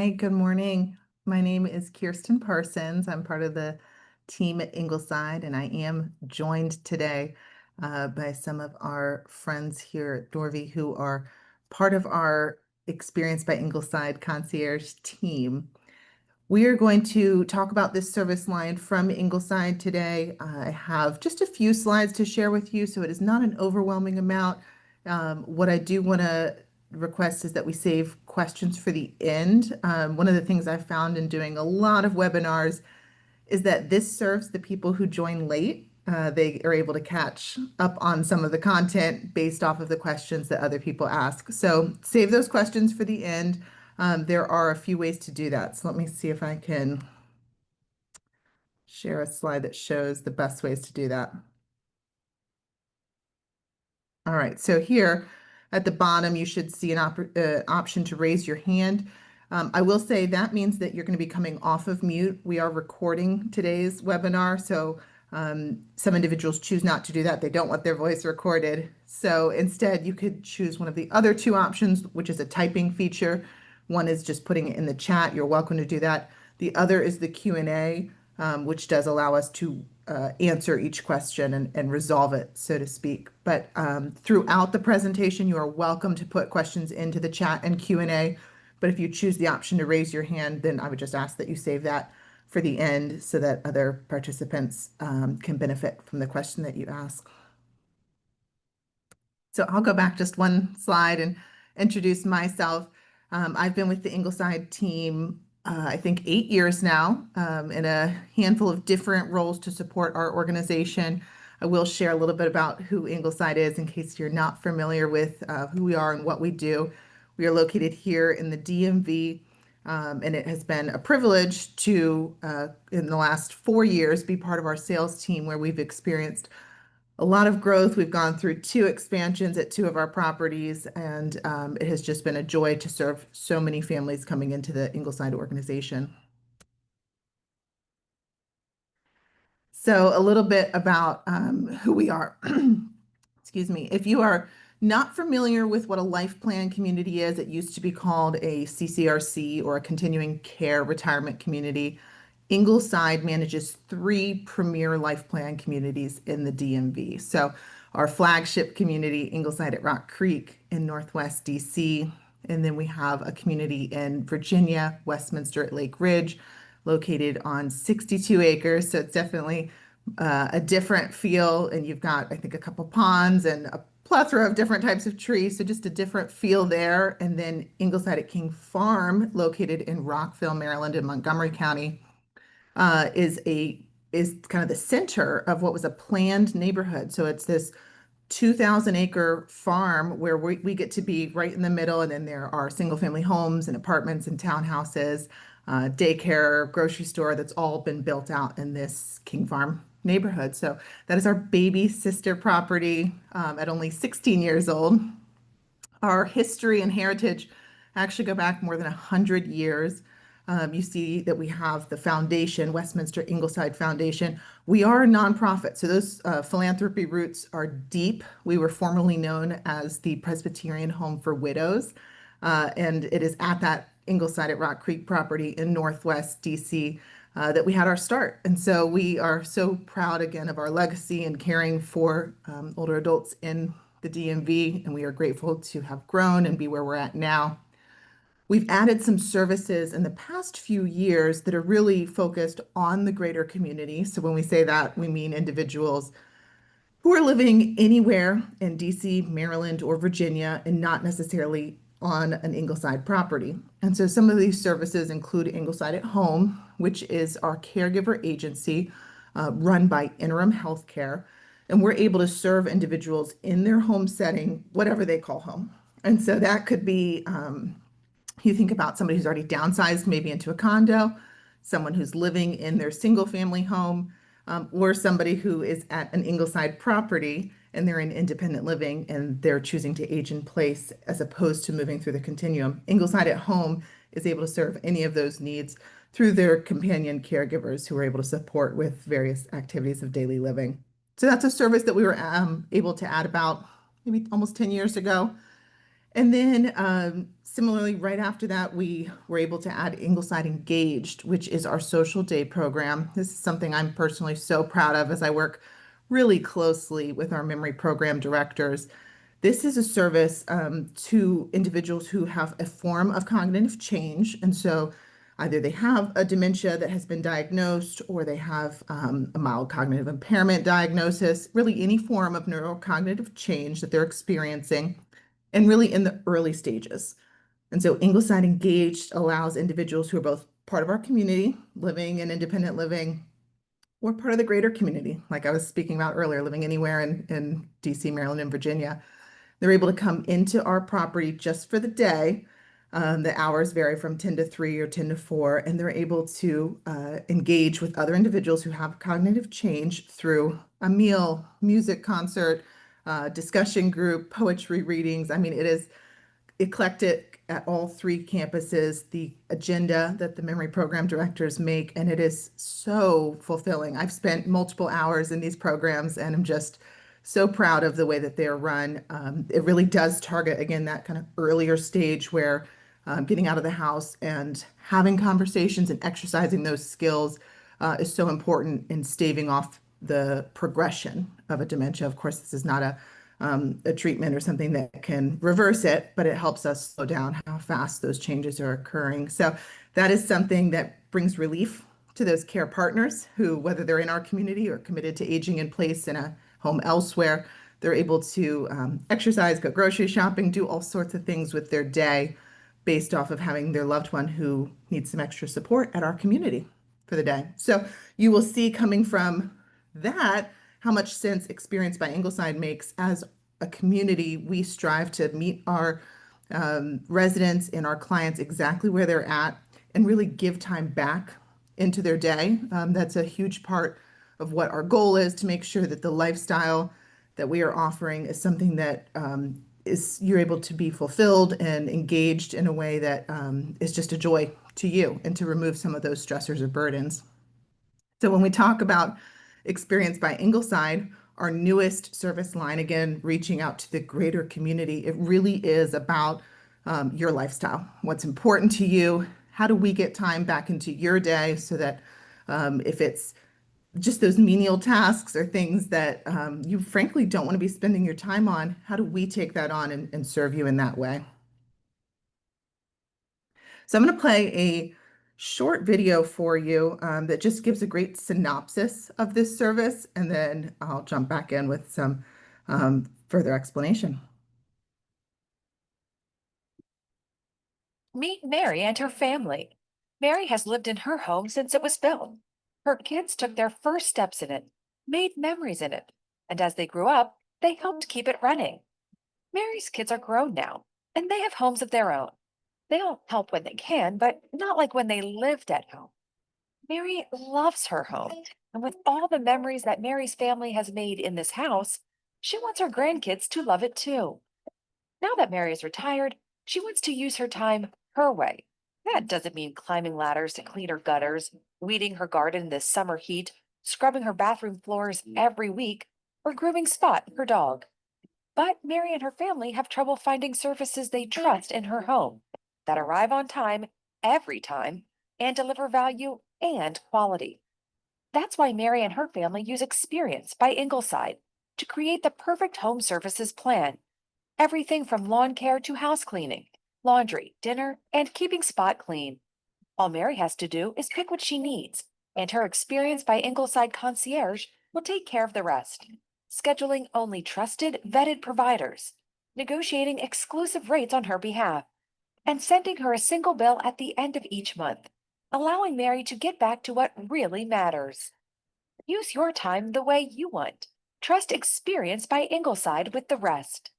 Hi, good morning. My name is Kirsten Parsons. I'm part of the team at Ingleside, and I am joined today by some of our friends here at Dorvey who are part of our Experience by Ingleside concierge team. We are going to talk about this service line from Ingleside today. I have just a few slides to share with you, so it is not an overwhelming amount. What I do want to request is that we save questions for the end. One of the things I found in doing a lot of webinars is that this serves the people who join late. They are able to catch up on some of the content based off of the questions that other people ask. So save those questions for the end. There are a few ways to do that. So let me see if I can share a slide that shows the best ways to do that. All right, so here at the bottom, you should see an option to raise your hand. I will say that means that you're going to be coming off of mute. We are recording today's webinar, so some individuals choose not to do that. They don't want their voice recorded. So instead, you could choose one of the other two options, which is a typing feature. One is just putting it in the chat. You're welcome to do that. The other is the Q&A, which does allow us to answer each question and resolve it, so to speak. But throughout the presentation, you are welcome to put questions into the chat and Q&A. But if you choose the option to raise your hand, then I would just ask that you save that for the end so that other participants can benefit from the question that you ask. So I'll go back just one slide and introduce myself. I've been with the Ingleside team, I think 8 years now, in a handful of different roles to support our organization. I will share a little bit about who Ingleside is in case you're not familiar with who we are and what we do. We are located here in the DMV, and it has been a privilege to, in the last 4 years, be part of our sales team where we've experienced a lot of growth. We've gone through 2 expansions at 2 of our properties, and it has just been a joy to serve so many families coming into the Ingleside organization. So a little bit about who we are. Excuse me. If you are not familiar with what a life plan community is, it used to be called a CCRC or a continuing care retirement community. Ingleside manages 3 premier life plan communities in the DMV. So our flagship community, Ingleside at Rock Creek in Northwest DC. And then we have a community in Virginia, Westminster at Lake Ridge, located on 62 acres. So it's definitely a different feel. And you've got, I think, a couple ponds and a plethora of different types of trees. So just a different feel there. And then Ingleside at King Farm, located in Rockville, Maryland, in Montgomery County, is kind of the center of what was a planned neighborhood. So it's this 2,000-acre farm where we get to be right in the middle, and then there are single-family homes and apartments and townhouses, daycare, grocery store that's all been built out in this King Farm neighborhood. So that is our baby sister property at only 16 years old. Our history and heritage actually go back more than 100 years. You see that we have the foundation, Westminster Ingleside Foundation. We are a nonprofit, so those philanthropy roots are deep. We were formerly known as the Presbyterian Home for Widows, and it is at that Ingleside at Rock Creek property in Northwest DC that we had our start. And so we are so proud again of our legacy and caring for older adults in the DMV, and we are grateful to have grown and be where we're at now. We've added some services in the past few years that are really focused on the greater community. So when we say that, we mean individuals who are living anywhere in DC, Maryland, or Virginia, and not necessarily on an Ingleside property. And so some of these services include Ingleside at Home, which is our caregiver agency run by Interim Healthcare. And we're able to serve individuals in their home setting, whatever they call home. And so that could be you think about somebody who's already downsized maybe into a condo, someone who's living in their single family home, or somebody who is at an Ingleside property and they're in independent living and they're choosing to age in place as opposed to moving through the continuum. Ingleside at Home is able to serve any of those needs through their companion caregivers who are able to support with various activities of daily living. So that's a service that we were able to add about maybe almost 10 years ago. And then similarly, right after that, we were able to add Ingleside Engaged, which is our social day program. This is something I'm personally so proud of as I work really closely with our memory program directors. This is a service to individuals who have a form of cognitive change. And so either they have a dementia that has been diagnosed or they have a mild cognitive impairment diagnosis, really any form of neurocognitive change that they're experiencing, and really in the early stages. And so Ingleside Engaged allows individuals who are both part of our community, living in independent living, or part of the greater community, like I was speaking about earlier, living anywhere in DC, Maryland, and Virginia. They're able to come into our property just for the day. The hours vary from 10 to 3 or 10 to 4, and they're able to engage with other individuals who have cognitive change through a meal, music concert, discussion group, poetry readings. I mean, it is eclectic at all three campuses, the agenda that the memory program directors make, and it is so fulfilling. I've spent multiple hours in these programs and I'm just so proud of the way that they're run. It really does target, again, that kind of earlier stage where getting out of the house and having conversations and exercising those skills is so important in staving off the progression of a dementia. Of course, this is not a treatment or something that can reverse it, but it helps us slow down how fast those changes are occurring. So that is something that brings relief to those care partners who, whether they're in our community or committed to aging in place in a home elsewhere, they're able to exercise, go grocery shopping, do all sorts of things with their day based off of having their loved one who needs some extra support at our community for the day. So you will see coming from that how much sense Experience by Ingleside makes. As a community, we strive to meet our residents and our clients exactly where they're at and really give time back into their day. That's a huge part of what our goal is, to make sure that the lifestyle that we are offering is something that is you're able to be fulfilled and engaged in a way that is just a joy to you, and to remove some of those stressors or burdens. So when we talk about Experience by Ingleside, our newest service line, again, reaching out to the greater community, it really is about your lifestyle, what's important to you. How do we get time back into your day so that if it's just those menial tasks or things that you frankly don't want to be spending your time on, how do we take that on and serve you in that way? So I'm going to play a short video for you that just gives a great synopsis of this service, and then I'll jump back in with some further explanation. Meet Mary and her family. Mary has lived in her home since it was built. Her kids took their first steps in it, made memories in it, and as they grew up, they helped keep it running. Mary's kids are grown now, and they have homes of their own. They'll help when they can, but not like when they lived at home. Mary loves her home, and with all the memories that Mary's family has made in this house, she wants her grandkids to love it too. Now that Mary is retired, she wants to use her time her way. That doesn't mean climbing ladders to clean her gutters, weeding her garden in this summer heat, scrubbing her bathroom floors every week, or grooming Spot, her dog. But Mary and her family have trouble finding services they trust in her home that arrive on time, every time, and deliver value and quality. That's why Mary and her family use Experience by Ingleside to create the perfect home services plan. Everything from lawn care to house cleaning, laundry, dinner, and keeping Spot clean. All Mary has to do is pick what she needs, and her Experience by Ingleside concierge will take care of the rest, scheduling only trusted, vetted providers, negotiating exclusive rates on her behalf, and sending her a single bill at the end of each month, allowing Mary to get back to what really matters. Use your time the way you want. Trust Experience by Ingleside with the rest.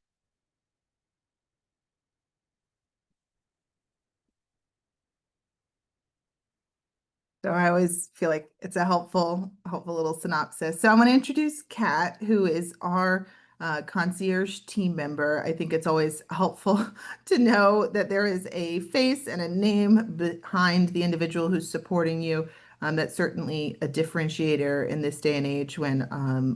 So I always feel like it's a helpful little synopsis. So I'm going to introduce Kat, who is our concierge team member. I think it's always helpful to know that there is a face and a name behind the individual who's supporting you. That's certainly a differentiator in this day and age when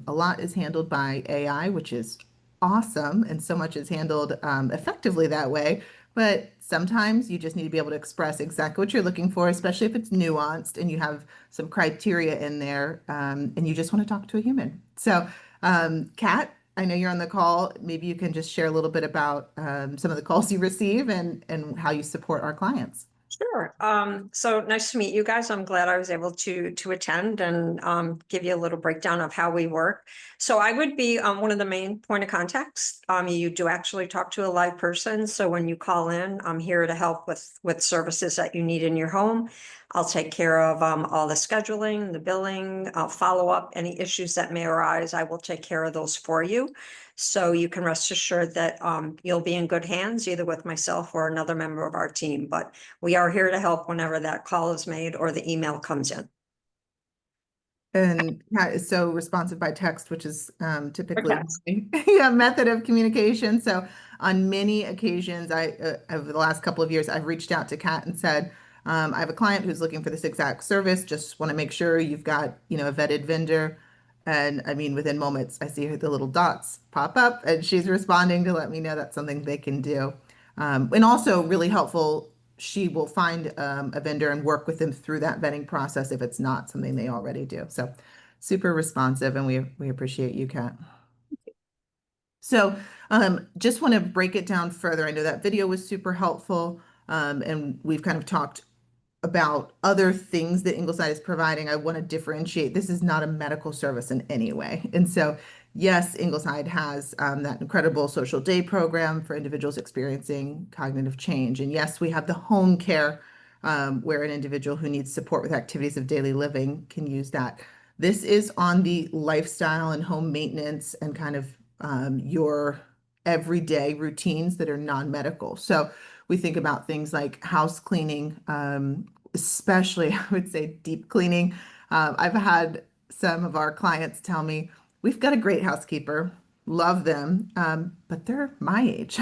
a lot is handled by AI, which is awesome, and so much is handled effectively that way. But sometimes you just need to be able to express exactly what you're looking for, especially if it's nuanced and you have some criteria in there, and you just want to talk to a human. So, Kat, I know you're on the call. Maybe you can just share a little bit about some of the calls you receive and how you support our clients. Sure. So nice to meet you guys. I'm glad I was able to attend and give you a little breakdown of how we work. So I would be one of the main point of contacts. You do actually talk to a live person. So when you call in, I'm here to help with services that you need in your home. I'll take care of all the scheduling, the billing, I'll follow up any issues that may arise. I will take care of those for you. So you can rest assured that you'll be in good hands, either with myself or another member of our team. But we are here to help whenever that call is made or the email comes in. And Kat is so responsive by text, which is typically Okay. my yeah, method of communication. So on many occasions, over the last couple of years, I've reached out to Kat and said, I have a client who's looking for this exact service. Just want to make sure you've got, a vetted vendor. And I mean, within moments, I see her the little dots pop up, and she's responding to let me know that's something they can do. And also really helpful, she will find a vendor and work with them through that vetting process if it's not something they already do. So super responsive, and we appreciate you, Kat. So just want to break it down further. I know that video was super helpful, and we've kind of talked about other things that Ingleside is providing. I want to differentiate. This is not a medical service in any way. And so, yes, Ingleside has that incredible social day program for individuals experiencing cognitive change. And yes, we have the home care where an individual who needs support with activities of daily living can use that. This is on the lifestyle and home maintenance and kind of your everyday routines that are non-medical. So we think about things like house cleaning, especially I would say deep cleaning. I've had some of our clients tell me, we've got a great housekeeper, love them, but they're my age.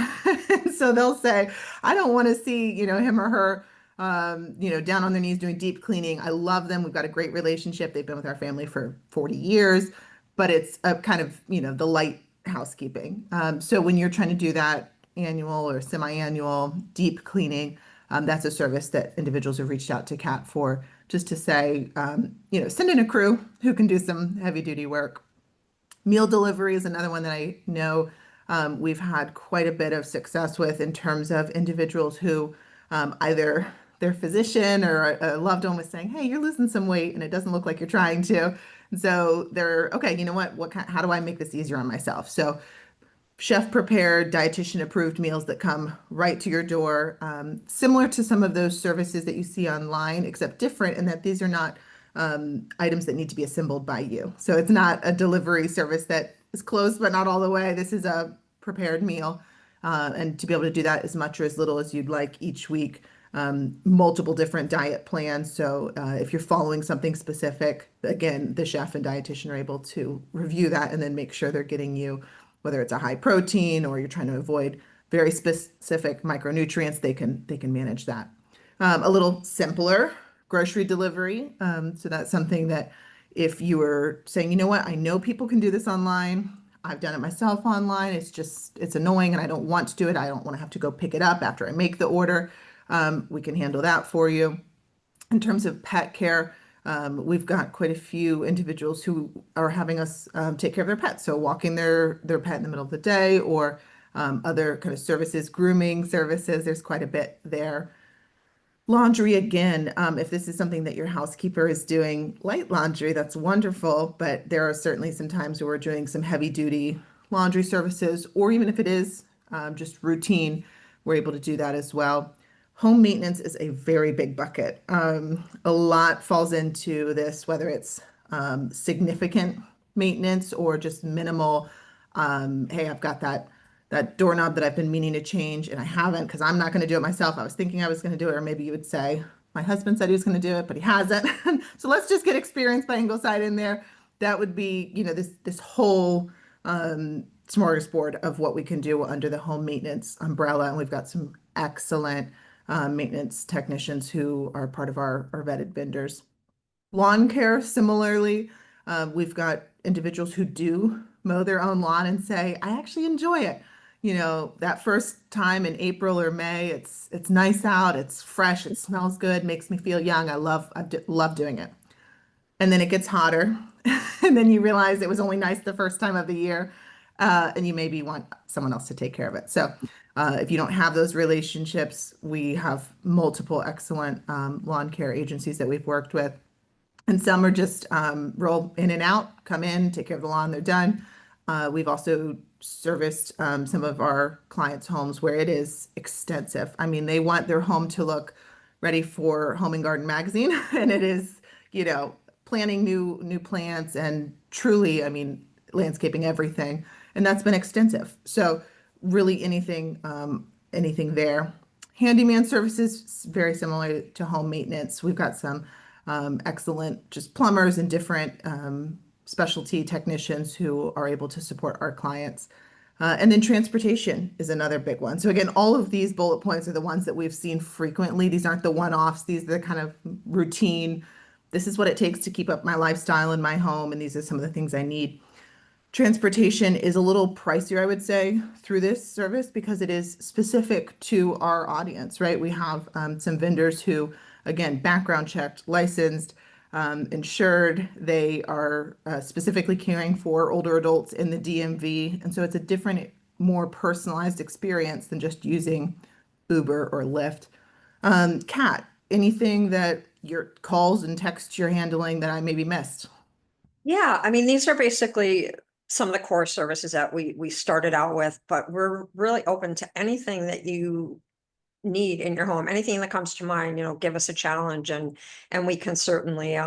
So they'll say, I don't want to see, him or her, down on their knees doing deep cleaning. I love them. We've got a great relationship. They've been with our family for 40 years, but it's a kind of, the light housekeeping. So when you're trying to do that annual or semi-annual deep cleaning, that's a service that individuals have reached out to Kat for, just to say, send in a crew who can do some heavy duty work. Meal delivery is another one that I know we've had quite a bit of success with in terms of individuals who either their physician or a loved one was saying, "Hey, you're losing some weight and it doesn't look like you're trying to." And so they're, okay, you know what how do I make this easier on myself? So chef prepared, dietitian approved meals that come right to your door, similar to some of those services that you see online, except different in that these are not items that need to be assembled by you. So it's not a delivery service that is close but not all the way. This is a prepared meal, and to be able to do that as much or as little as you'd like each week. Multiple different diet plans. So if you're following something specific, again, the chef and dietitian are able to review that and then make sure they're getting you, whether it's a high protein or you're trying to avoid very specific micronutrients, they can manage that. A little simpler grocery delivery. So that's something that if you were saying, you know what, I know people can do this online. I've done it myself online. It's annoying and I don't want to do it. I don't want to have to go pick it up after I make the order. We can handle that for you. In terms of pet care, we've got quite a few individuals who are having us take care of their pets. So walking their pet in the middle of the day or other kind of services, grooming services, there's quite a bit there. Laundry again, if this is something that your housekeeper is doing light laundry, that's wonderful, but there are certainly some times where we're doing some heavy duty laundry services, or even if it is just routine, we're able to do that as well. Home maintenance is a very big bucket. A lot falls into this, whether it's significant maintenance or just minimal. Hey, I've got that doorknob that I've been meaning to change and I haven't because I'm not going to do it myself. I was thinking I was going to do it, or maybe you would say, my husband said he was going to do it, but he hasn't. So let's just get experience by Ingleside in there. That would be, this whole smorgasbord of what we can do under the home maintenance umbrella. And we've got some excellent maintenance technicians who are part of our vetted vendors. Lawn care, similarly, we've got individuals who do mow their own lawn and say, I actually enjoy it. That first time in April or May, it's nice out, it's fresh, it smells good, makes me feel young. I love doing it. And then it gets hotter, and then you realize it was only nice the first time of the year, and you maybe want someone else to take care of it. So, if you don't have those relationships, we have multiple excellent lawn care agencies that we've worked with, and some are just roll in and out, come in, take care of the lawn, they're done. We've also serviced some of our clients' homes where it is extensive. I mean, they want their home to look ready for Home and Garden magazine, and it is, planting new plants and truly, I mean, landscaping everything, and that's been extensive. So really anything there. Handyman services, very similar to home maintenance. We've got some excellent just plumbers and different specialty technicians who are able to support our clients. And then transportation is another big one. So again, all of these bullet points are the ones that we've seen frequently. These aren't the one-offs. These are the kind of routine. This is what it takes to keep up my lifestyle in my home, and these are some of the things I need. Transportation is a little pricier, I would say, through this service because it is specific to our audience, right? We have some vendors who, again, background checked, licensed, insured. They are specifically caring for older adults in the DMV. And so it's a different, more personalized experience than just using Uber or Lyft. Kat, anything that your calls and texts you're handling that I maybe missed? Yeah, I mean, these are basically some of the core services that we started out with, but we're really open to anything that you need in your home, anything that comes to mind, give us a challenge and we can certainly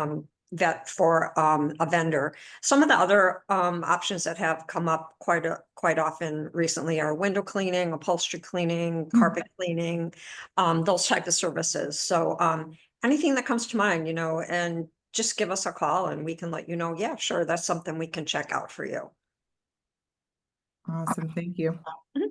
vet for a vendor. Some of the other options that have come up quite often recently are window cleaning, upholstery cleaning, carpet cleaning, those type of services. So anything that comes to mind, and just give us a call and we can let you know, yeah, sure, that's something we can check out for you. Awesome, thank you. Mhm.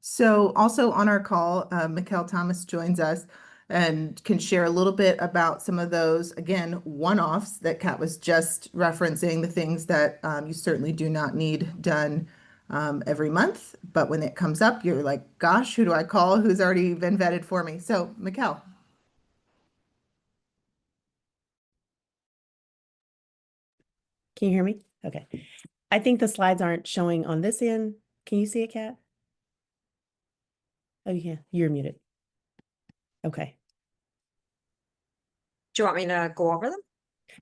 So also on our call, Mikkel Thomas joins us and can share a little bit about some of those, again, one-offs that Kat was just referencing, the things that you certainly do not need done every month. But when it comes up, you're like, gosh, who do I call? Who's already been vetted for me? So Mikkel. Can you hear me? Okay. I think the slides aren't showing on this end. Can you see it, Kat? Oh, yeah, you're muted. Okay. Do you want me to go over them?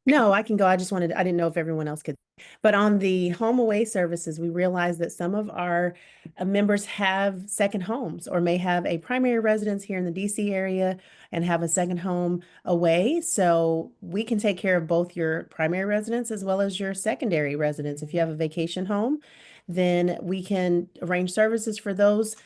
No, I can go. I didn't know if everyone else could. But on the home away services, we realized that some of our members have second homes or may have a primary residence here in the DC area and have a second home away. So we can take care of both your primary residence as well as your secondary residence. If you have a vacation home, then we can arrange services for those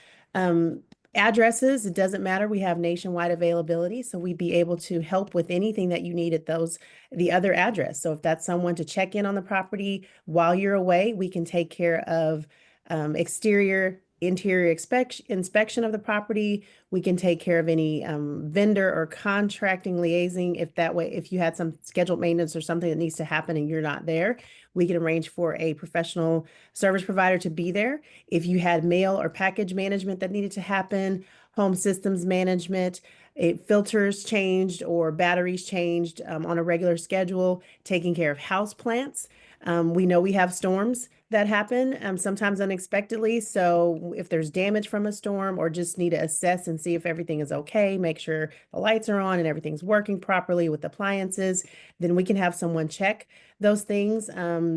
addresses. It doesn't matter. We have nationwide availability. So we'd be able to help with anything that you need at the other address. So if that's someone to check in on the property while you're away, we can take care of interior inspection of the property. We can take care of any vendor or contracting liaising. If you had some scheduled maintenance or something that needs to happen and you're not there, we can arrange for a professional service provider to be there. If you had mail or package management that needed to happen, home systems management, filters changed or batteries changed on a regular schedule, taking care of house plants. We know we have storms that happen sometimes unexpectedly. So if there's damage from a storm or just need to assess and see if everything is okay, make sure the lights are on and everything's working properly with appliances, then we can have someone check those things.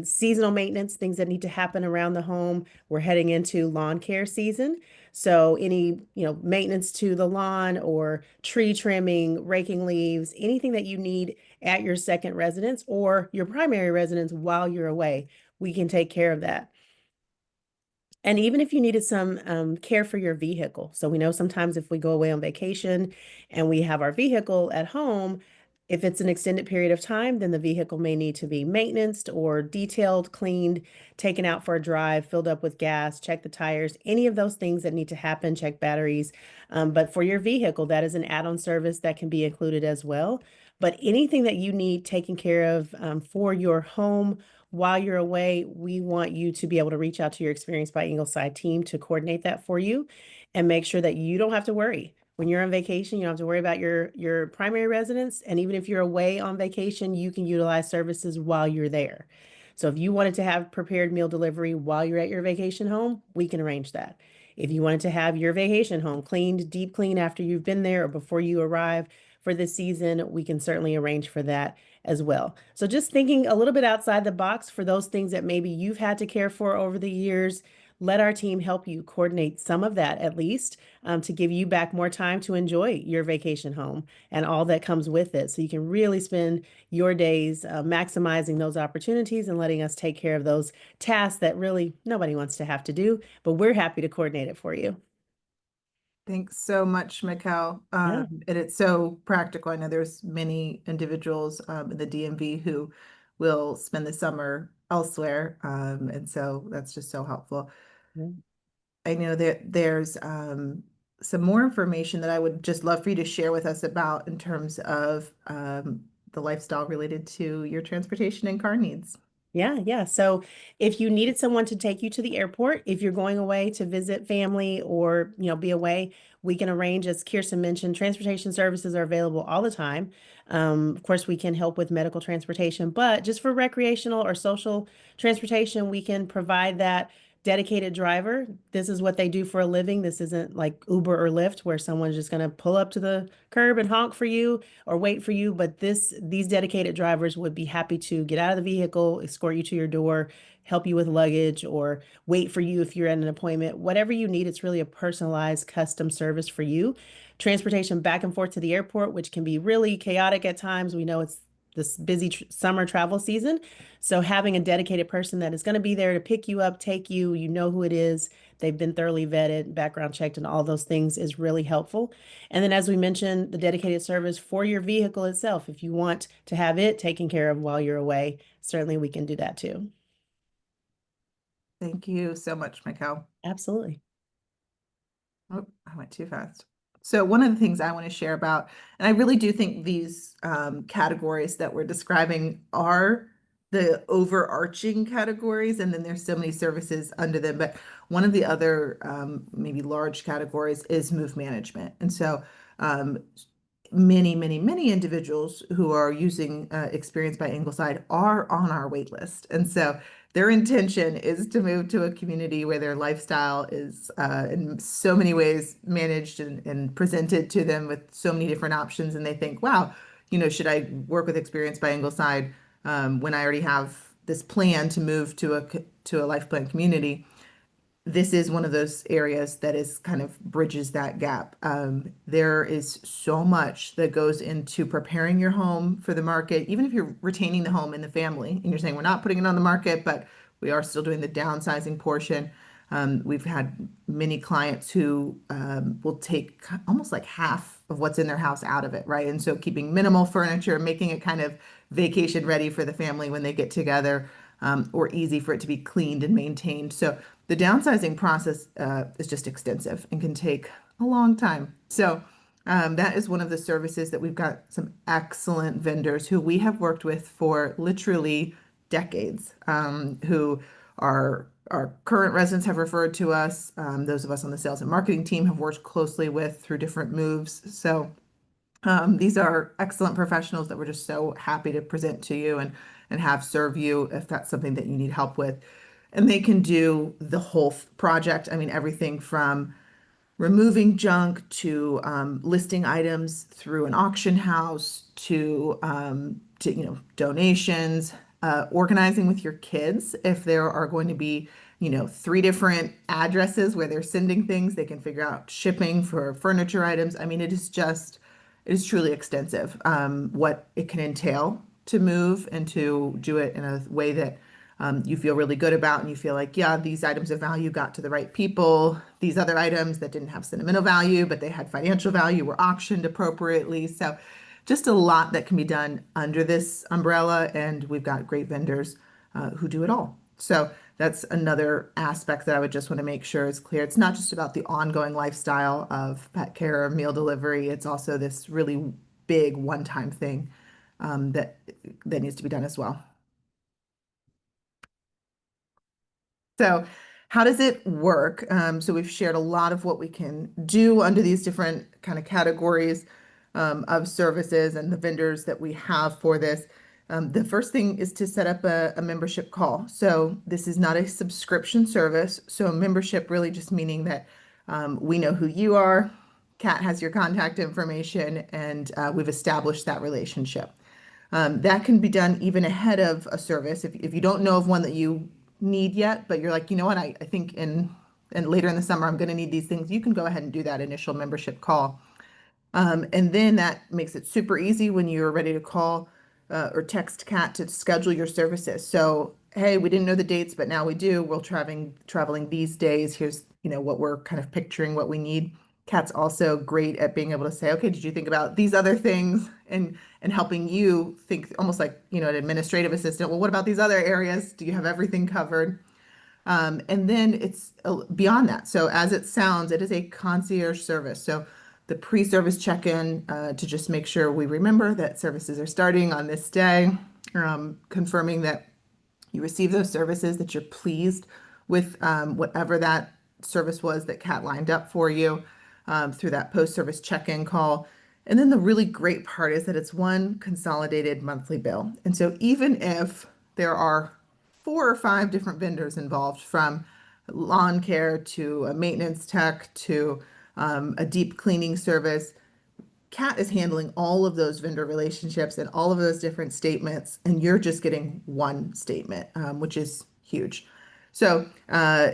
Seasonal maintenance, things that need to happen around the home. We're heading into lawn care season. So any, maintenance to the lawn or tree trimming, raking leaves, anything that you need at your second residence or your primary residence while you're away, we can take care of that. And even if you needed some care for your vehicle. So we know sometimes if we go away on vacation and we have our vehicle at home, if it's an extended period of time, then the vehicle may need to be maintenanced or detailed, cleaned, taken out for a drive, filled up with gas, check the tires, any of those things that need to happen, check batteries. But for your vehicle, that is an add-on service that can be included as well. But anything that you need taken care of for your home while you're away, we want you to be able to reach out to your Experience by Ingleside team to coordinate that for you and make sure that you don't have to worry. When you're on vacation, you don't have to worry about your primary residence. And even if you're away on vacation, you can utilize services while you're there. So if you wanted to have prepared meal delivery while you're at your vacation home, we can arrange that. If you wanted to have your vacation home cleaned, deep clean after you've been there or before you arrive for this season, we can certainly arrange for that as well. So just thinking a little bit outside the box for those things that maybe you've had to care for over the years, let our team help you coordinate some of that at least, to give you back more time to enjoy your vacation home and all that comes with it. So you can really spend your days maximizing those opportunities and letting us take care of those tasks that really nobody wants to have to do, but we're happy to coordinate it for you. Thanks so much, Mikkel. Yeah. And it's so practical. I know there's many individuals in the DMV who will spend the summer elsewhere. And so that's just so helpful. Yeah. I know that there's some more information that I would just love for you to share with us about in terms of the lifestyle related to your transportation and car needs. Yeah. So if you needed someone to take you to the airport, if you're going away to visit family or, be away, we can arrange, as Kirsten mentioned, transportation services are available all the time. Of course, we can help with medical transportation, but just for recreational or social transportation, we can provide that dedicated driver. This is what they do for a living. This isn't like Uber or Lyft where someone's just going to pull up to the curb and honk for you or wait for you, but these dedicated drivers would be happy to get out of the vehicle, escort you to your door, help you with luggage, or wait for you if you're at an appointment. Whatever you need, it's really a personalized custom service for you. Transportation back and forth to the airport, which can be really chaotic at times. We know it's this busy summer travel season. So having a dedicated person that is going to be there to pick you up, take you, you know who it is, they've been thoroughly vetted, background checked, and all those things is really helpful. And then, as we mentioned, the dedicated service for your vehicle itself. If you want to have it taken care of while you're away, certainly we can do that too. Thank you so much, Mikkel. Absolutely. Oh, I went too fast. So one of the things I want to share about, and I really do think these categories that we're describing are the overarching categories, and then there's so many services under them. But one of the other maybe large categories is move management. And so um, many individuals who are using Experience by Ingleside are on our wait list. And so their intention is to move to a community where their lifestyle is in so many ways managed and presented to them with so many different options. And they think, wow, should I work with Experience by Ingleside when I already have this plan to move to a life plan community? This is one of those areas that is kind of bridges that gap. There is so much that goes into preparing your home for the market, even if you're retaining the home in the family and you're saying we're not putting it on the market, but we are still doing the downsizing portion. We've had many clients who will take almost like half of what's in their house out of it, right? And so keeping minimal furniture, making it kind of vacation ready for the family when they get together, or easy for it to be cleaned and maintained. So the downsizing process is just extensive and can take a long time. So that is one of the services that we've got some excellent vendors who we have worked with for literally decades, who our current residents have referred to us. Those of us on the sales and marketing team have worked closely with through different moves. So these are excellent professionals that we're just so happy to present to you and have serve you if that's something that you need help with. And they can do the whole project. I mean, everything from removing junk to listing items through an auction house to donations, organizing with your kids. If there are going to be 3 different addresses where they're sending things, they can figure out shipping for furniture items. I mean, it is truly extensive, what it can entail to move and to do it in a way that you feel really good about, and you feel like, yeah, these items of value got to the right people. These other items that didn't have sentimental value, but they had financial value, were auctioned appropriately. So just a lot that can be done under this umbrella, and we've got great vendors who do it all. So that's another aspect that I would just want to make sure is clear. It's not just about the ongoing lifestyle of pet care or meal delivery. It's also this really big one-time thing that needs to be done as well. So how does it work? So we've shared a lot of what we can do under these different kind of categories of services and the vendors that we have for this. The first thing is to set up a membership call. So this is not a subscription service. So membership really just meaning that we know who you are, Kat has your contact information, and we've established that relationship. That can be done even ahead of a service. If you don't know of one that you need yet, but you're like, you know what, I think and later in the summer I'm going to need these things, you can go ahead and do that initial membership call. And then that makes it super easy when you're ready to call or text Kat to schedule your services. So, hey, we didn't know the dates, but now we do. We're traveling these days. Here's, what we're kind of picturing what we need. Kat's also great at being able to say, okay, did you think about these other things? And helping you think almost like, an administrative assistant. Well, what about these other areas? Do you have everything covered? And then it's beyond that. So as it sounds, it is a concierge service. So the pre-service check-in to just make sure we remember that services are starting on this day, confirming that you receive those services, that you're pleased with whatever that service was that Kat lined up for you through that post-service check-in call. And then the really great part is that it's one consolidated monthly bill. And so even if there are 4 or 5 different vendors involved, from lawn care to a maintenance tech to a deep cleaning service, Kat is handling all of those vendor relationships and all of those different statements, and you're just getting one statement, which is huge. So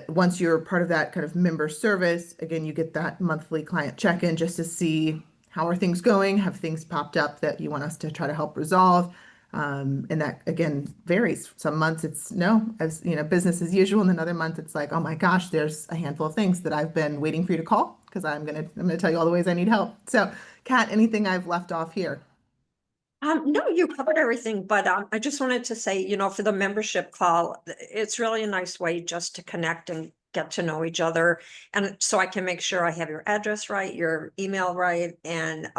once you're part of that kind of member service, again, you get that monthly client check-in just to see how are things going, have things popped up that you want us to try to help resolve. And that again varies. Some months it's no, as business as usual, and another month it's like, oh my gosh, there's a handful of things that I've been waiting for you to call because I'm gonna tell you all the ways I need help. So, Kat, anything I've left off here? No, you covered everything, but I just wanted to say, for the membership call, it's really a nice way just to connect and get to know each other. And so I can make sure I have your address right, your email right, and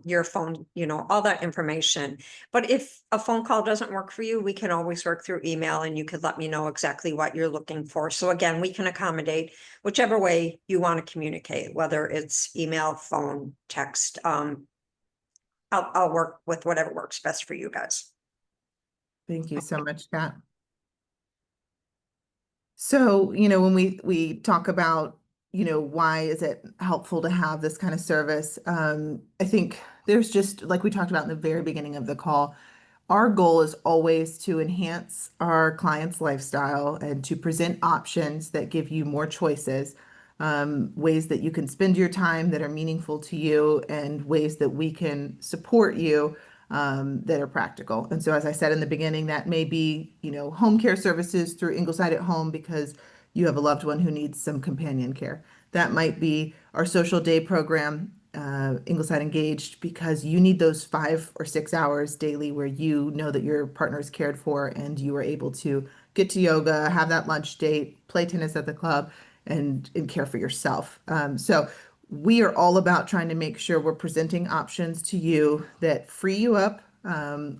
your phone, all that information. But if a phone call doesn't work for you, we can always work through email, and you could let me know exactly what you're looking for. So again, we can accommodate whichever way you want to communicate, whether it's email, phone, text. I'll work with whatever works best for you guys. Thank you so much, Kat. So, when we talk about, why is it helpful to have this kind of service? I think there's just, like we talked about in the very beginning of the call, our goal is always to enhance our client's lifestyle and to present options that give you more choices, ways that you can spend your time that are meaningful to you, and ways that we can support you that are practical. And so, as I said in the beginning, that may be, home care services through Ingleside at Home because you have a loved one who needs some companion care. That might be our social day program, Ingleside Engaged, because you need those 5 or 6 hours daily where you know that your partner is cared for and you are able to get to yoga, have that lunch date, play tennis at the club, and care for yourself. So we are all about trying to make sure we're presenting options to you that free you up,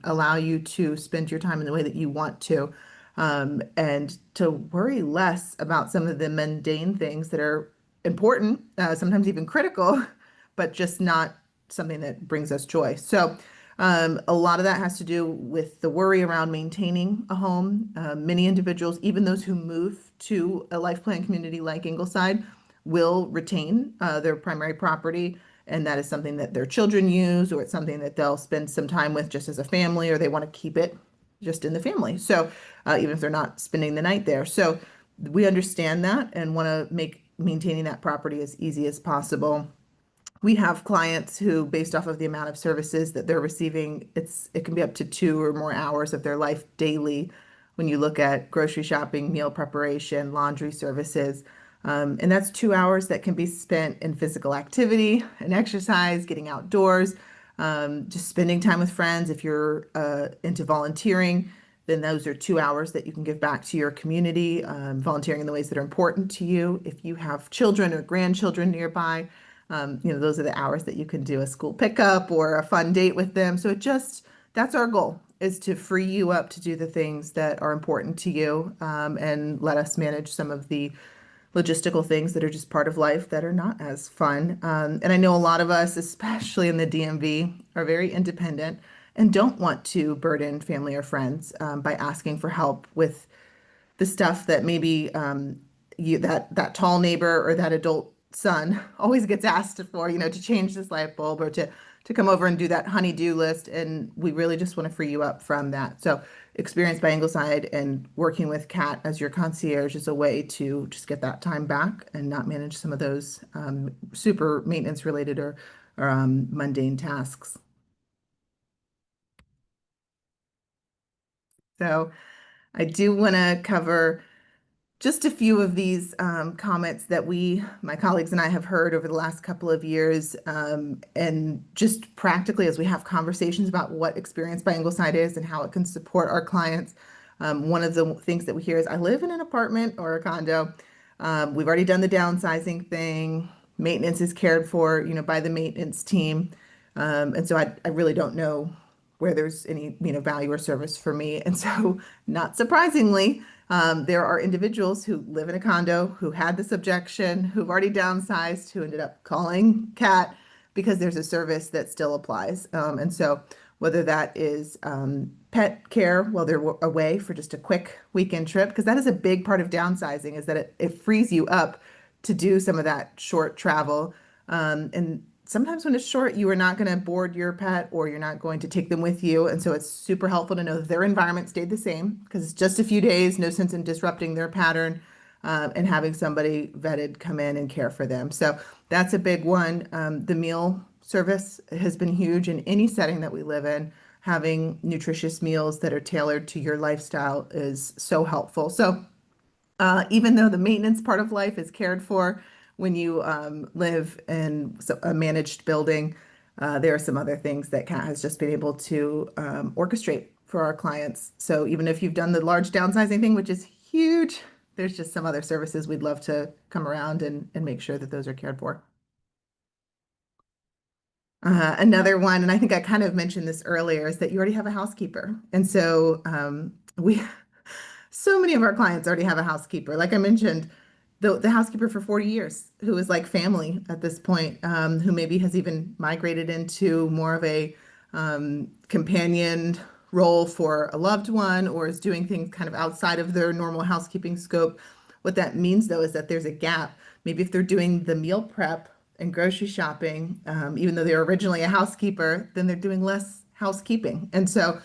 allow you to spend your time in the way that you want to, and to worry less about some of the mundane things that are important, sometimes even critical, but just not something that brings us joy. So a lot of that has to do with the worry around maintaining a home. Many individuals, even those who move to a life plan community like Ingleside, will retain their primary property. And that is something that their children use, or it's something that they'll spend some time with just as a family, or they want to keep it just in the family. So even if they're not spending the night there. So we understand that and want to make maintaining that property as easy as possible. We have clients who, based off of the amount of services that they're receiving, it can be up to 2 or more hours of their life daily when you look at grocery shopping, meal preparation, laundry services. And that's 2 hours that can be spent in physical activity and exercise, getting outdoors, just spending time with friends. If you're into volunteering, then those are 2 hours that you can give back to your community, volunteering in the ways that are important to you. If you have children or grandchildren nearby, those are the hours that you can do a school pickup or a fun date with them. So that's our goal, is to free you up to do the things that are important to you, and let us manage some of the logistical things that are just part of life that are not as fun. And I know a lot of us, especially in the DMV, are very independent and don't want to burden family or friends by asking for help with the stuff that maybe that tall neighbor or that adult son always gets asked for, to change this light bulb or to come over and do that honey-do list. And we really just want to free you up from that. So Experience by Ingleside and working with Kat as your concierge is a way to just get that time back and not manage some of those super maintenance related or mundane tasks. So I do want to cover just a few of these comments that my colleagues and I have heard over the last couple of years, and just practically as we have conversations about what Experience by Ingleside is and how it can support our clients. One of the things that we hear is, I live in an apartment or a condo. We've already done the downsizing thing. Maintenance is cared for, by the maintenance team. And so I really don't know where there's any, value or service for me. And so, not surprisingly, there are individuals who live in a condo who had this objection, who've already downsized, who ended up calling CAT because there's a service that still applies. And so whether that is pet care while they're away for just a quick weekend trip, because that is a big part of downsizing, is that it frees you up to do some of that short travel. And sometimes when it's short, you are not going to board your pet or you're not going to take them with you. And so it's super helpful to know that their environment stayed the same because it's just a few days, no sense in disrupting their pattern, and having somebody vetted come in and care for them. So that's a big one. The meal service has been huge in any setting that we live in. Having nutritious meals that are tailored to your lifestyle is so helpful. So even though the maintenance part of life is cared for when you live in a managed building, there are some other things that Kat has just been able to orchestrate for our clients. So even if you've done the large downsizing thing, which is huge, there's just some other services we'd love to come around and make sure that those are cared for. Another one, and I think I kind of mentioned this earlier, is that you already have a housekeeper. And so so many of our clients already have a housekeeper. Like I mentioned, the housekeeper for 40 years, who is like family at this point, who maybe has even migrated into more of a companion role for a loved one or is doing things kind of outside of their normal housekeeping scope. What that means, though, is that there's a gap. Maybe if they're doing the meal prep and grocery shopping, even though they're originally a housekeeper, then they're doing less housekeeping. And so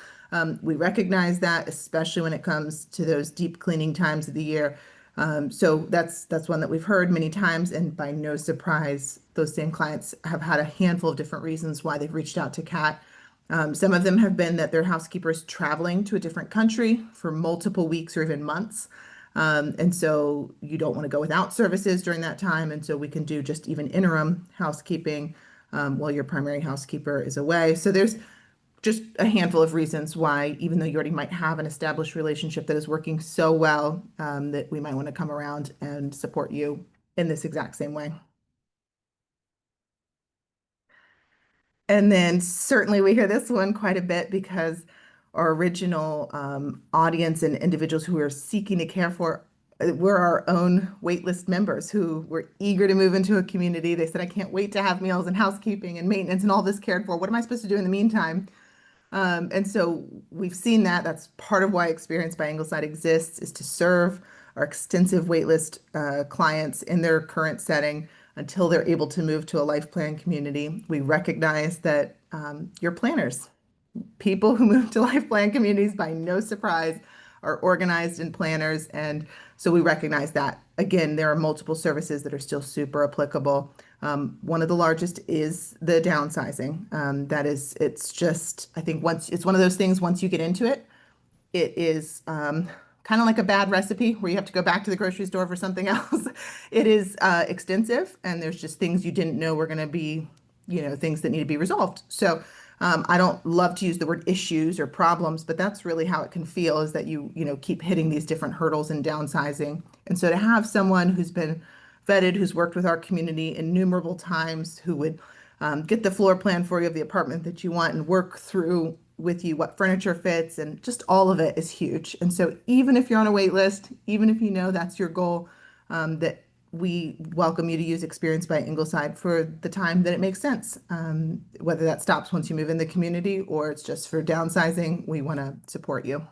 we recognize that, especially when it comes to those deep cleaning times of the year. So that's one that we've heard many times, and by no surprise, those same clients have had a handful of different reasons why they've reached out to CAT. Some of them have been that their housekeeper's traveling to a different country for multiple weeks or even months. And so you don't want to go without services during that time. And so we can do just even interim housekeeping while your primary housekeeper is away. So there's just a handful of reasons why, even though you already might have an established relationship that is working so well, that we might want to come around and support you in this exact same way. And then certainly we hear this one quite a bit because our original audience and individuals who are seeking to care for we're our own waitlist members who were eager to move into a community. They said, I can't wait to have meals and housekeeping and maintenance and all this cared for. What am I supposed to do in the meantime? And so we've seen that. That's part of why Experience by Ingleside exists, is to serve our extensive waitlist clients in their current setting until they're able to move to a life plan community. We recognize that your planners, people who move to life plan communities by no surprise, are organized and planners. And so we recognize that. Again, there are multiple services that are still super applicable. One of the largest is the downsizing. It's just, I think it's one of those things, once you get into it, it is kind of like a bad recipe where you have to go back to the grocery store for something else. It is extensive, and there's just things you didn't know were going to be, things that need to be resolved. So I don't love to use the word issues or problems, but that's really how it can feel, is that you keep hitting these different hurdles in downsizing. And so to have someone who's been vetted, who's worked with our community innumerable times, who would get the floor plan for you of the apartment that you want and work through with you what furniture fits, and just all of it is huge. And so even if you're on a wait list, even if you know that's your goal, that we welcome you to use Experience by Ingleside for the time that it makes sense. Whether that stops once you move in the community or it's just for downsizing, we want to support you.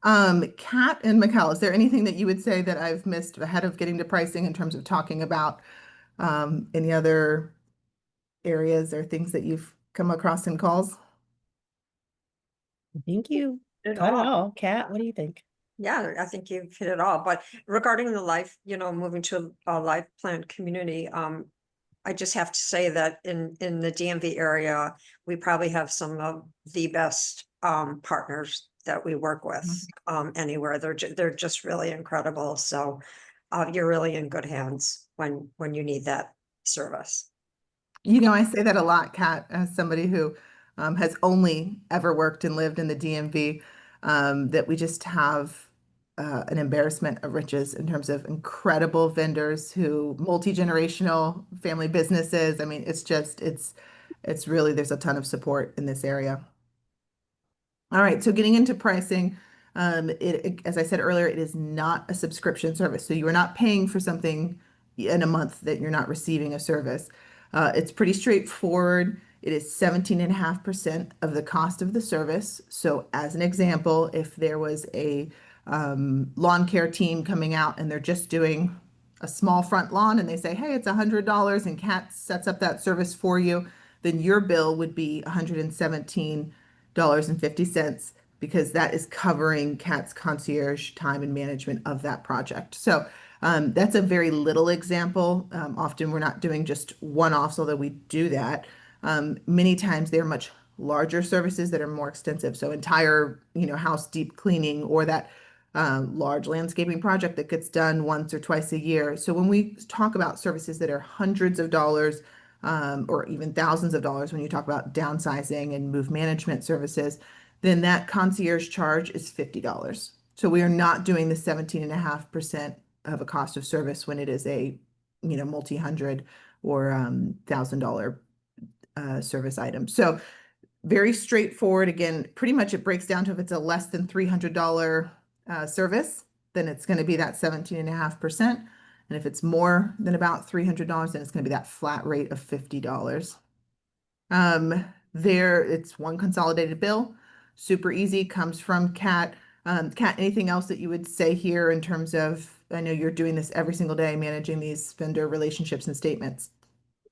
Kat and Mikkel, is there anything that you would say that I've missed ahead of getting to pricing in terms of talking about any other areas or things that you've come across in calls? I think you It got it all. all. Kat, what do you think? Yeah, I think you've hit it all. But regarding the life, moving to a life planned community, I just have to say that in the DMV area, we probably have some of the best partners that we work with anywhere. They're just really incredible. So you're really in good hands when you need that service. I say that a lot, Kat, as somebody who has only ever worked and lived in the DMV, that we just have an embarrassment of riches in terms of incredible vendors who multi-generational family businesses. I mean, it's really, there's a ton of support in this area. All right, so getting into pricing, as I said earlier, it is not a subscription service. So you are not paying for something in a month that you're not receiving a service. It's pretty straightforward. It is 17.5% of the cost of the service. So as an example, if there was a lawn care team coming out and they're just doing a small front lawn and they say, hey, it's $100 and Kat sets up that service for you, then your bill would be $117.50 because that is covering Kat's concierge time and management of that project. So that's a very little example. Often we're not doing just one-offs, although we do that. Many times they're much larger services that are more extensive. So entire, house deep cleaning or that large landscaping project that gets done once or twice a year. So when we talk about services that are hundreds of dollars or even thousands of dollars, when you talk about downsizing and move management services, then that concierge charge is $50. So we are not doing the 17.5% of a cost of service when it is a, multi-hundred or $1,000 service item. So very straightforward. Again, pretty much it breaks down to if it's a less than $300 service, then it's going to be that 17.5%. And if it's more than about $300, then it's going to be that flat rate of $50. It's one consolidated bill, super easy, comes from Kat. Kat, anything else that you would say here in terms of, I know you're doing this every single day, managing these vendor relationships and statements.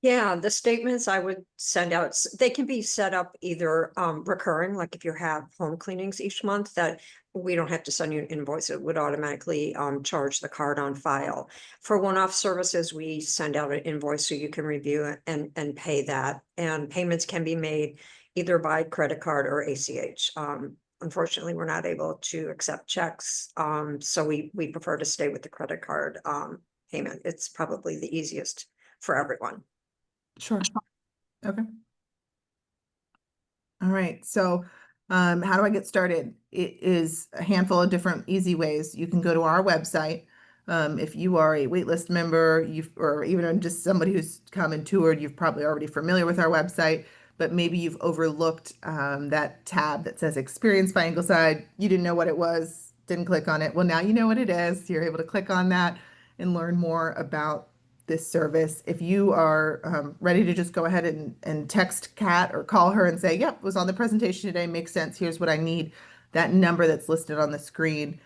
Yeah, the statements I would send out, they can be set up either recurring, like if you have home cleanings each month, that we don't have to send you an invoice. It would automatically charge the card on file. For one-off services, we send out an invoice so you can review it and pay that. And payments can be made either by credit card or ACH. Unfortunately, we're not able to accept checks. So we prefer to stay with the credit card payment. It's probably the easiest for everyone. Sure. Okay. All right. So, how do I get started? It is a handful of different easy ways. You can go to our website. If you are a waitlist member, or even just somebody who's come and toured, you're probably already familiar with our website, but maybe you've overlooked that tab that says Experience by Ingleside. You didn't know what it was, didn't click on it. Well, now you know what it is. You're able to click on that and learn more about this service. If you are ready to just go ahead and text Kat or call her and say, yep, was on the presentation today, makes sense, here's what I need, that number that's listed on the screen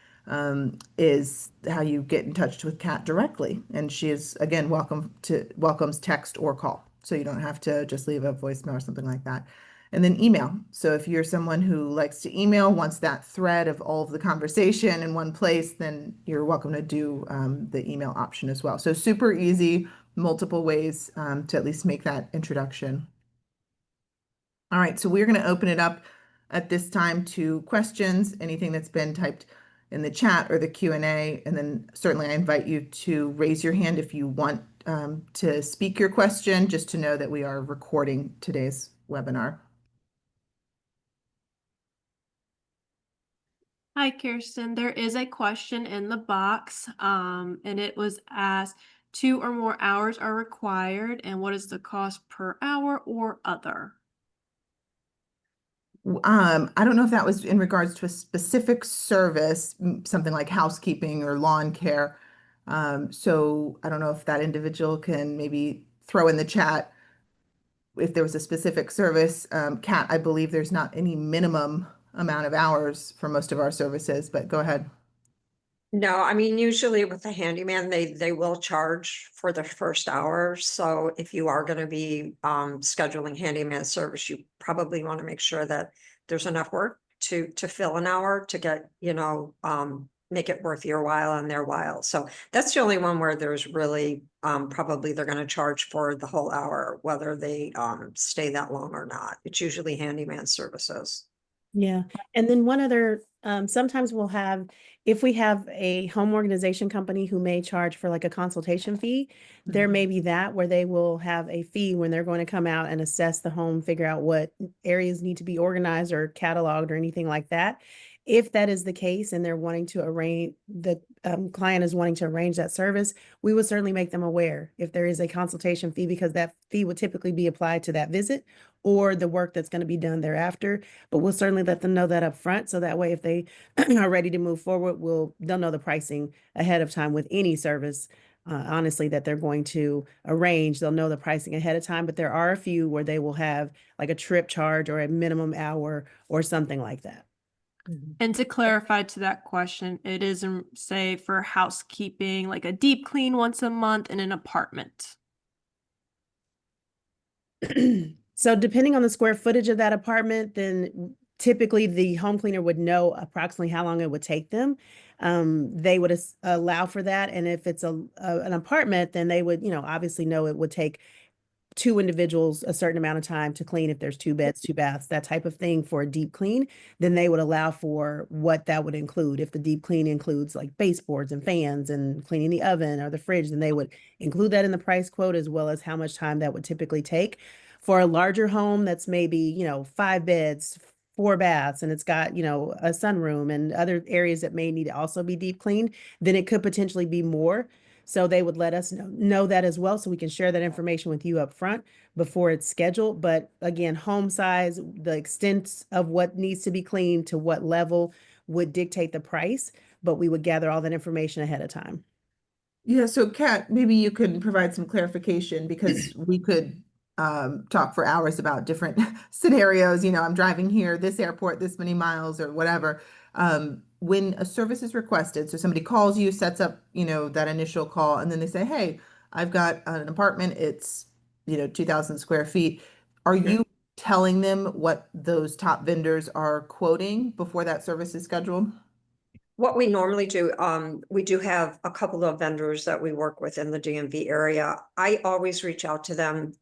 is how you get in touch with Kat directly. And she is, again, welcomes text or call. So you don't have to just leave a voicemail or something like that. And then email. So if you're someone who likes to email, wants that thread of all of the conversation in one place, then you're welcome to do the email option as well. So super easy, multiple ways to at least make that introduction. All right, so we're going to open it up at this time to questions, anything that's been typed in the chat or the Q&A. And then certainly I invite you to raise your hand if you want to speak your question, just to know that we are recording today's webinar. Hi, Kirsten. There is a question in the box, and it was asked, 2 or more hours are required, and what is the cost per hour or other? I don't know if that was in regards to a specific service, something like housekeeping or lawn care. So I don't know if that individual can maybe throw in the chat if there was a specific service. Kat, I believe there's not any minimum amount of hours for most of our services, but go ahead. No, I mean, usually with the handyman, they will charge for the first hour. So if you are gonna be scheduling handyman service, you probably want to make sure that there's enough work to fill an hour to get, make it worth your while and their while. So that's the only one where there's really probably they're gonna charge for the whole hour, whether they stay that long or not. It's usually handyman services. Yeah. And then one other, sometimes we'll have, if we have a home organization company who may charge for like a consultation fee, there may be that where they will have a fee when they're going to come out and assess the home, figure out what areas need to be organized or cataloged or anything like that. If that is the case and they're wanting to arrange, the client is wanting to arrange that service, we would certainly make them aware if there is a consultation fee, because that fee would typically be applied to that visit or the work that's going to be done thereafter. But we'll certainly let them know that up front. So that way, if they are ready to move forward, they'll know the pricing ahead of time with any service. Honestly, that they're going to arrange, they'll know the pricing ahead of time, but there are a few where they will have like a trip charge or a minimum hour or something like that. And to clarify to that question, it is, say, for housekeeping, like a deep clean once a month in an apartment. So depending on the square footage of that apartment, then typically the home cleaner would know approximately how long it would take them. They would allow for that. And if it's an apartment, then they would, obviously know it would take two individuals a certain amount of time to clean. If there's two beds, two baths, that type of thing for a deep clean, then they would allow for what that would include. If the deep clean includes like baseboards and fans and cleaning the oven or the fridge, then they would include that in the price quote, as well as how much time that would typically take. For a larger home that's maybe, 5 beds, 4 baths, and it's got, a sunroom and other areas that may need to also be deep cleaned, then it could potentially be more. So they would let us know that as well, so we can share that information with you up front before it's scheduled. But again, home size, the extent of what needs to be cleaned to what level would dictate the price, but we would gather all that information ahead of time. Yeah, so Kat, maybe you could provide some clarification because we could talk for hours about different scenarios. I'm driving here, this airport, this many miles or whatever. When a service is requested, so somebody calls you, sets up, that initial call, and then they say, hey, I've got an apartment, it's, 2,000 square feet. Are you telling them what those top vendors are quoting before that service is scheduled? What we normally do, we do have a couple of vendors that we work with in the DMV area. I always reach out to them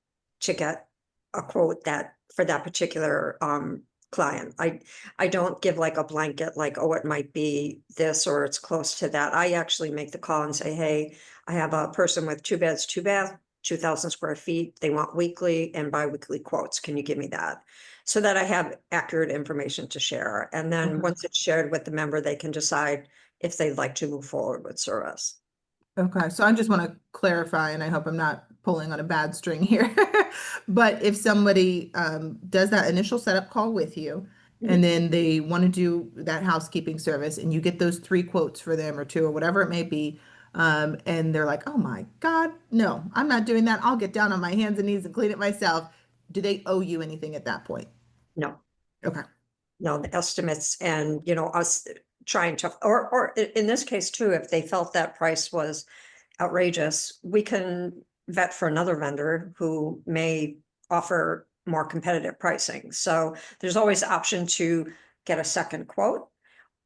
to get a quote that for that particular client. I don't give like a blanket, like, oh, it might be this or it's close to that. I actually make the call and say, hey, I have a person with 2 beds, 2 baths, 2,000 square feet. They want weekly and biweekly quotes. Can you give me that? So that I have accurate information to share. And then Okay. once it's shared with the member, they can decide if they'd like to move forward with service. Okay, so I just want to clarify, and I hope I'm not pulling on a bad string here. But if somebody does that initial setup call with you, and then they want to do that housekeeping service, and you get those 3 quotes for them or 2 or whatever it may be, and they're like, oh my God, no, I'm not doing that. I'll get down on my hands and knees and clean it myself. Do they owe you anything at that point? No, Okay. no, the estimates and, us trying to, or in this case too, if they felt that price was outrageous, we can vet for another vendor who may offer more competitive pricing. So there's always option to get a second quote.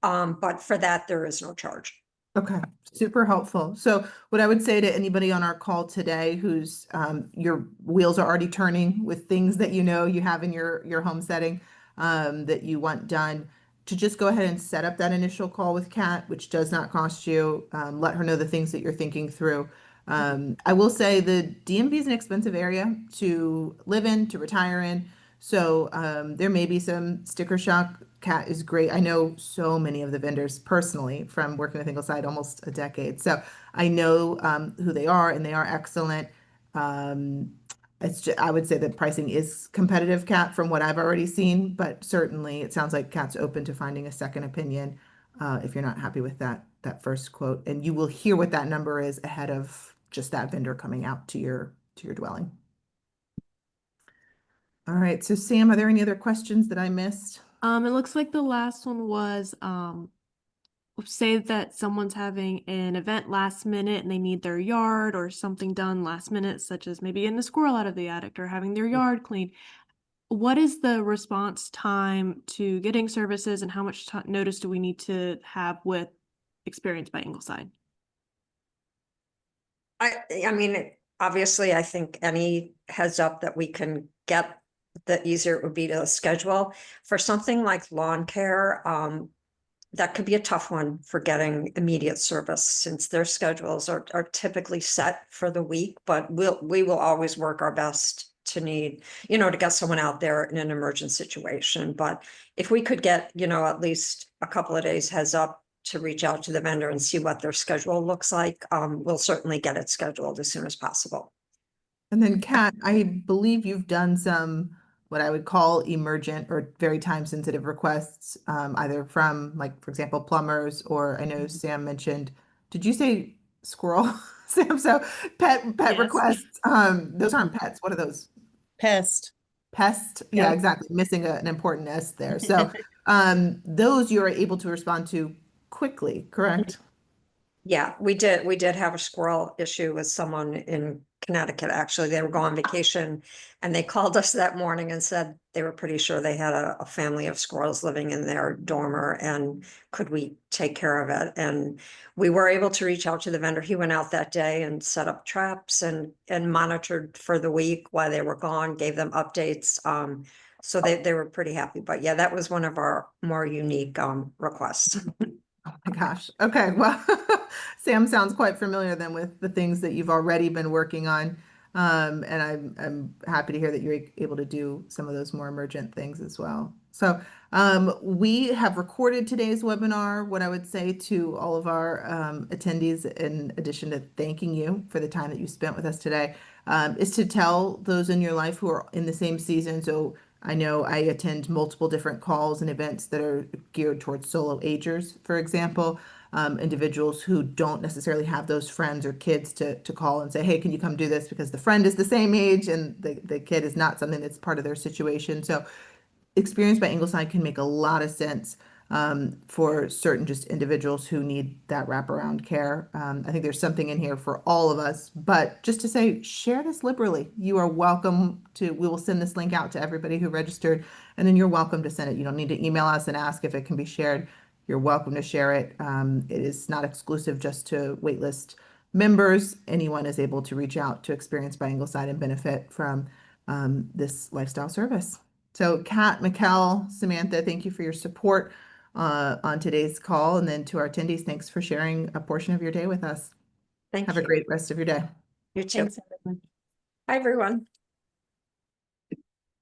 But for that, there is no charge. Okay, super helpful. So what I would say to anybody on our call today who's your wheels are already turning with things that you have in your home setting that you want done, to just go ahead and set up that initial call with Kat, which does not cost you. Let her know the things that you're thinking through. I will say the DMV is an expensive area to live in, to retire in. So there may be some sticker shock. Cat is great. I know so many of the vendors personally from working with Ingleside almost a decade. So I know who they are and they are excellent. I would say that pricing is competitive, Kat, from what I've already seen, but certainly it sounds like Kat's open to finding a second opinion if you're not happy with that first quote. And you will hear what that number is ahead of just that vendor coming out to your dwelling. All right, so Sam, are there any other questions that I missed? It looks like the last one was, say that someone's having an event last minute and they need their yard or something done last minute, such as maybe getting the squirrel out of the attic or having their yard cleaned. What is the response time to getting services, and how much notice do we need to have with Experience by Ingleside? I mean, obviously, I think any heads up that we can get, the easier it would be to schedule. For something like lawn care, that could be a tough one for getting immediate service, since their schedules are typically set for the week, but we will always work our best to need, to get someone out there in an emergent situation. But if we could get, at least a couple of days heads up to reach out to the vendor and see what their schedule looks like, we'll certainly get it scheduled as soon as possible. And then Kat, I believe you've done some what I would call emergent or very time sensitive requests, either from like, for example, plumbers, or I know Sam mentioned, did you say squirrel? Sam, so pet Yes. requests, those aren't pets. What are those? Pest. Pest? Yeah, Yep. exactly. Missing an important S there. So those you are able to respond to quickly, correct? Yeah, we did have a squirrel issue with someone in Connecticut. Actually, they were going on vacation and they called us that morning and said they were pretty sure they had a family of squirrels living in their dormer, and could we take care of it? And we were able to reach out to the vendor. He went out that day and set up traps and monitored for the week while they were gone, gave them updates. So they were pretty happy. But yeah, that was one of our more unique requests. Oh my gosh. Okay. Well, Sam sounds quite familiar then with the things that you've already been working on. And I'm happy to hear that you're able to do some of those more emergent things as well. So we have recorded today's webinar. What I would say to all of our attendees, in addition to thanking you for the time that you spent with us today, is to tell those in your life who are in the same season. So I know I attend multiple different calls and events that are geared towards solo agers, for example, individuals who don't necessarily have those friends or kids to call and say, hey, can you come do this? Because the friend is the same age and the kid is not something that's part of their situation. So Experience by Ingleside can make a lot of sense for certain just individuals who need that wraparound care. I think there's something in here for all of us, but just to say, share this liberally. You are welcome to, we will send this link out to everybody who registered, and then you're welcome to send it. You don't need to email us and ask if it can be shared. You're welcome to share it. It is not exclusive just to waitlist members. Anyone is able to reach out to Experience by Ingleside and benefit from this lifestyle service. So Kat, Mikkel, Samantha, thank you for your support on today's call. And then to our attendees, thanks for sharing a portion of your day with us. Thank Have a you. great rest of your day. You too. Thanks, everyone. Hi, everyone.